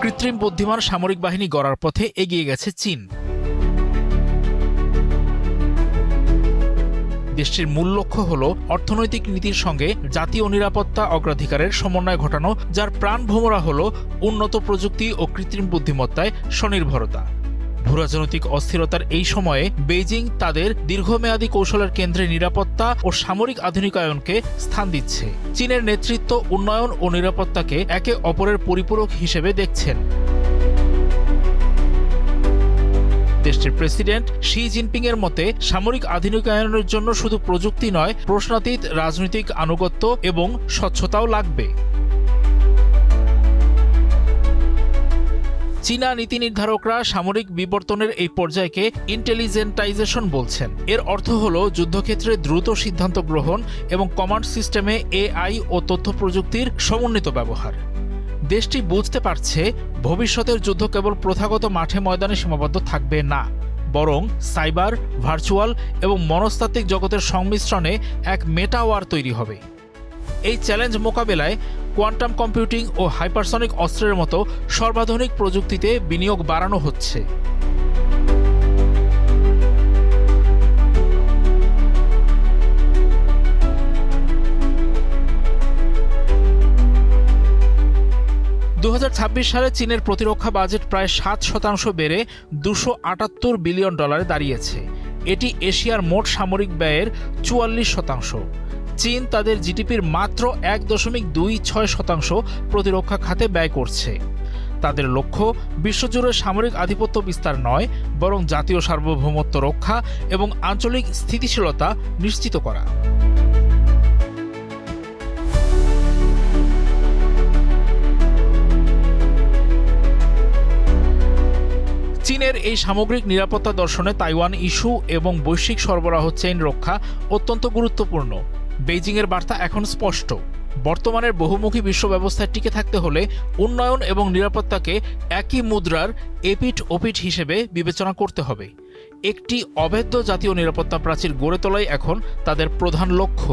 কৃত্রিম বুদ্ধিমান সামরিক বাহিনী গড়ার পথে এগিয়ে গেছে চীন। দেশটির মূল লক্ষ্য হল অর্থনৈতিক নীতির সঙ্গে জাতীয় নিরাপত্তা অগ্রাধিকারের সমন্বয় ঘটানো, যার প্রাণভোমরা হল উন্নত প্রযুক্তি ও কৃত্রিম বুদ্ধিমত্তায় স্বনির্ভরতা। ভূরাজনৈতিক অস্থিরতার এই সময়ে বেইজিং তাদের দীর্ঘমেয়াদী কৌশলের কেন্দ্রে নিরাপত্তা ও সামরিক আধুনিকায়নকে স্থান দিচ্ছে। চীনের নেতৃত্ব উন্নয়ন ও নিরাপত্তাকে একে অপরের পরিপূরক হিসেবে দেখছেন। দেশটির প্রেসিডেন্ট শি জিনপিং এর মতে সামরিক আধুনিকায়নের জন্য শুধু প্রযুক্তি নয়, প্রশ্নাতীত রাজনৈতিক আনুগত্য এবং স্বচ্ছতাও লাগবে। চীনা নীতি নির্ধারকরা সামরিক বিবর্তনের এই পর্যায়কে ইন্টেলিজেন্টাইজেশন বলছেন। এর অর্থ হল যুদ্ধক্ষেত্রে দ্রুত সিদ্ধান্ত গ্রহণ এবং কমান্ড সিস্টেমে এআই ও তথ্য প্রযুক্তির সমন্বিত ব্যবহার। দেশটি বুঝতে পারছে ভবিষ্যতের যুদ্ধ কেবল প্রথাগত মাঠে ময়দানে সীমাবদ্ধ থাকবে না, বরং সাইবার, ভার্চুয়াল এবং মনস্তাত্ত্বিক জগতের সংমিশ্রণে এক মেটা ওয়ার তৈরি হবে। এই চ্যালেঞ্জ মোকাবেলায় কোয়ান্টাম কম্পিউটিং ও হাইপারসনিক অস্ত্রের মতো সর্বাধুনিক প্রযুক্তিতে বিনিয়োগ বাড়ানো হচ্ছে। সালে চীনের প্রতিরক্ষা বাজেট প্রায় 7% বেড়ে $278 বিলিয়ন দাঁড়িয়েছে। এটি এশিয়ার মোট সামরিক ব্যয়ের 44%। চীন তাদের জিডিপির মাত্র 1.26% প্রতিরক্ষা খাতে ব্যয় করছে। তাদের লক্ষ্য বিশ্বজুড়ে সামরিক আধিপত্য বিস্তার নয়, বরং জাতীয় সার্বভৌমত্ব রক্ষা এবং আঞ্চলিক স্থিতিশীলতা নিশ্চিত করা। চীনের এই সামগ্রিক নিরাপত্তা দর্শনে তাইওয়ান ইস্যু এবং বৈশ্বিক সরবরাহ চেইন রক্ষা অত্যন্ত গুরুত্বপূর্ণ। বেইজিংয়ের বার্তা এখন স্পষ্ট। বর্তমানের বহুমুখী বিশ্ব ব্যবস্থায় টিকে থাকতে হলে উন্নয়ন এবং নিরাপত্তাকে একই মুদ্রার এপিঠ ওপিঠ হিসেবে বিবেচনা করতে হবে। একটি অভেদ্য জাতীয় নিরাপত্তা প্রাচীর গড়ে তোলাই এখন তাদের প্রধান লক্ষ্য।